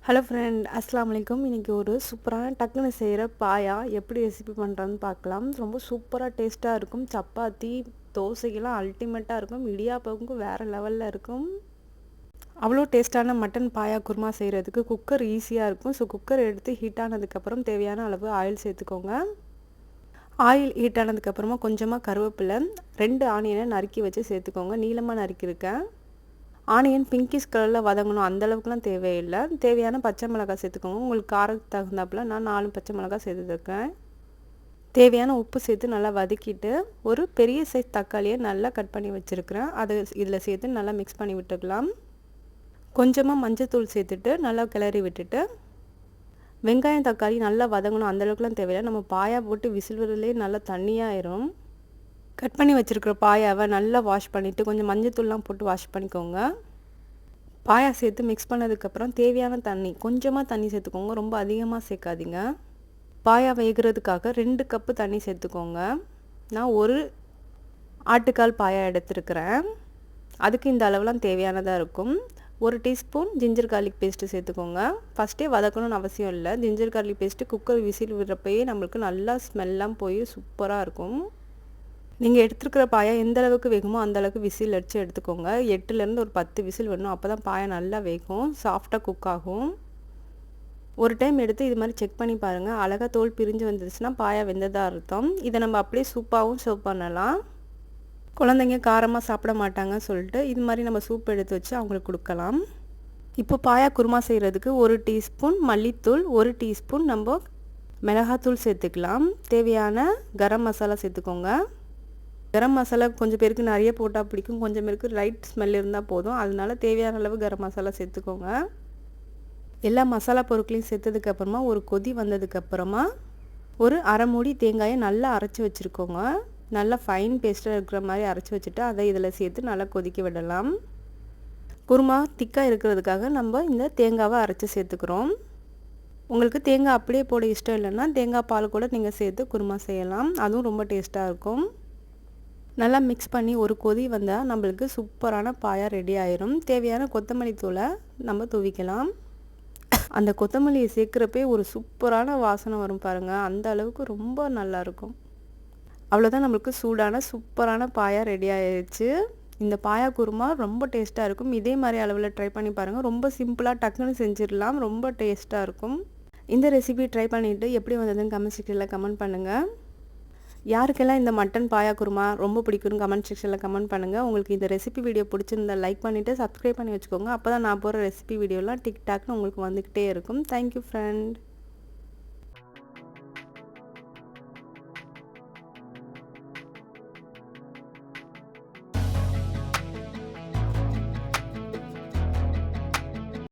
Hello friend, அஸ்ஸலாமு அலைக்கும். இன்றைக்கி ஒரு சூப்பரான டக்குன்னு செய்கிற பாயா எப்படி ரெசிபி பண்ணுறதுன்னு பார்க்கலாம். ரொம்ப சூப்பராக டேஸ்ட்டாக இருக்கும். சப்பாத்தி தோசைக்கெல்லாம் அல்டிமேட்டாக இருக்கும். இடியாப்பமுக்கும் வேறு லெவலில் இருக்கும். அவ்வளோ டேஸ்ட்டான மட்டன் பாயா குருமா செய்கிறதுக்கு குக்கர் ஈஸியாக இருக்கும். ஸோ குக்கர் எடுத்து ஹீட் ஆனதுக்கப்புறம் தேவையான அளவு ஆயில் சேர்த்துக்கோங்க. ஆயில் ஹீட் ஆனதுக்கப்புறமா கொஞ்சமாக கருவேப்பிலை, 2 ஆனியனை நறுக்கி வச்சு சேர்த்துக்கோங்க. நீளமாக நறுக்கியிருக்கேன். ஆனியன் பிங்கிஷ் கலரில் வதங்கணும், அந்தளவுக்குலாம் தேவையில்லை. தேவையான பச்சை மிளகாய் சேர்த்துக்கோங்க. உங்களுக்கு காரத்துக்கு தகுந்தாப்பில் நான் 4 பச்சை மிளகாய் சேர்த்துருக்கேன். தேவையான உப்பு சேர்த்து நல்லா வதக்கிட்டு ஒரு பெரிய சைஸ் தக்காளியை நல்லா கட் பண்ணி வச்சுருக்கிறேன். அதை இதில் சேர்த்து நல்லா மிக்ஸ் பண்ணி விட்டுக்கலாம். கொஞ்சமாக மஞ்சள்தூள் சேர்த்துட்டு நல்லா கிளறி விட்டுட்டு வெங்காயம் தக்காளி நல்லா வதங்கணும், அந்தளவுக்குலாம் தேவையில்லை. நம்ம பாயா போட்டு விசில் விடுறதுலேயே நல்லா தண்ணியாயிரும். கட் பண்ணி வச்சுருக்கிற பாயாவை நல்லா வாஷ் பண்ணிவிட்டு கொஞ்சம் மஞ்சத்தூள்லாம் போட்டு வாஷ் பண்ணிக்கோங்க. பாயா சேர்த்து மிக்ஸ் பண்ணதுக்கப்புறம் தேவையான தண்ணி, கொஞ்சமாக தண்ணி சேர்த்துக்கோங்க, ரொம்ப அதிகமாக சேர்க்காதீங்க. பாயா வேகிறதுக்காக 2 கப்பு தண்ணி சேர்த்துக்கோங்க. நான் ஒரு ஆட்டுக்கால் பாயா எடுத்துருக்கிறேன். அதுக்கு இந்த அளவுலாம் தேவையானதாக இருக்கும். 1 டீஸ்பூன் ஜிஞ்சர் கார்லிக் பேஸ்ட்டு சேர்த்துக்கோங்க. ஃபஸ்ட்டே வதக்கணும்னு அவசியம் இல்லை. Ginger garlic paste cooker whistle விடுறப்பயே நம்மளுக்கு நல்லா ஸ்மெல்லாம் போய் சூப்பராக இருக்கும். நீங்கள் எடுத்துருக்கிற பாயா எந்த அளவுக்கு வேகுமோ அந்தளவுக்கு விசில் அடித்து எடுத்துக்கோங்க. 8லேருந்து ஒரு 10 விசில் வரணும். அப்போ தான் பாயா நல்லா வேகும், சாஃப்டாக குக் ஆகும். ஒரு டைம் எடுத்து இது மாதிரி செக் பண்ணி பாருங்கள். அழகாக தோல் பிரிஞ்சு வந்துடுச்சுன்னா பாயா வெந்ததாக அர்த்தம். இதை நம்ம அப்படியே சூப்பாகவும் சர்வ் பண்ணலாம். குழந்தைங்க காரமாக சாப்பிட மாட்டாங்க சொல்லிட்டு இது மாதிரி நம்ம சூப் எடுத்து வச்சு அவங்களுக்கு கொடுக்கலாம். இப்போ பாயா குருமா செய்கிறதுக்கு 1 டீஸ்பூன் மல்லித்தூள், 1 டீஸ்பூன் நம்ம மிளகாத்தூள் சேர்த்துக்கலாம். தேவையான கரம் மசாலா சேர்த்துக்கோங்க. கரம் மசாலா கொஞ்சம் பேருக்கு நிறைய போட்டால் பிடிக்கும், கொஞ்சம் பேருக்கு லைட் ஸ்மெல் இருந்தால் போதும். அதனால தேவையான அளவு கரம் மசாலா சேர்த்துக்கோங்க. எல்லா மசாலா பொருட்களையும் சேர்த்ததுக்கப்புறமா ஒரு கொதி வந்ததுக்கப்புறமா ஒரு அரை மூடி தேங்காயை நல்லா அரைச்சி வச்சுருக்கோங்க. நல்லா ஃபைன் பேஸ்ட்டாக இருக்கிற மாதிரி அரைச்சி வச்சுட்டு அதை இதில் சேர்த்து நல்லா கொதிக்க விடலாம். குருமா திக்காக இருக்கிறதுக்காக நம்ம இந்த தேங்காவை அரைச்சி சேர்த்துக்கிறோம். உங்களுக்கு தேங்காய் அப்படியே போட இஷ்டம் இல்லைன்னா தேங்காய் பால் கூட நீங்கள் சேர்த்து குருமா செய்யலாம். அதுவும் ரொம்ப டேஸ்ட்டாக இருக்கும். நல்லா மிக்ஸ் பண்ணி ஒரு கொதி வந்தால் நம்மளுக்கு சூப்பரான பாயா ரெடி ஆயிரும். தேவையான கொத்தமல்லி தூளை நம்ம தூவிக்கலாம். அந்த கொத்தமல்லியை சேர்க்குறப்பே ஒரு சூப்பரான வாசனை வரும் பாருங்கள், அந்த அளவுக்கு ரொம்ப நல்லாயிருக்கும். அவ்வளோதான், நம்மளுக்கு சூடான சூப்பரான பாயா ரெடி ஆயிடுச்சு. இந்த பாயா குருமா ரொம்ப டேஸ்ட்டாக இருக்கும். இதே மாதிரி அளவில் ட்ரை பண்ணி பாருங்கள். ரொம்ப சிம்பிளாக டக்குன்னு செஞ்சிடலாம், ரொம்ப டேஸ்ட்டாக இருக்கும். இந்த ரெசிபி ட்ரை பண்ணிவிட்டு எப்படி வந்ததுன்னு கமெண்ட் செக்ஷனில் கமெண்ட் பண்ணுங்கள். யாருக்கெல்லாம் இந்த மட்டன் பாயா குருமா ரொம்ப பிடிக்கும்னு கமெண்ட் செக்ஷனில் கமெண்ட் பண்ணுங்கள். உங்களுக்கு இந்த ரெசிபி வீடியோ பிடிச்சிருந்தா லைக் பண்ணிவிட்டு சப்ஸ்கிரைப் பண்ணி வச்சுக்கோங்க. அப்போ தான் நான் போகிற ரெசிபி வீடியோலாம் டிக்டாக்னு உங்களுக்கு வந்துக்கிட்டே இருக்கும். Thank you friend.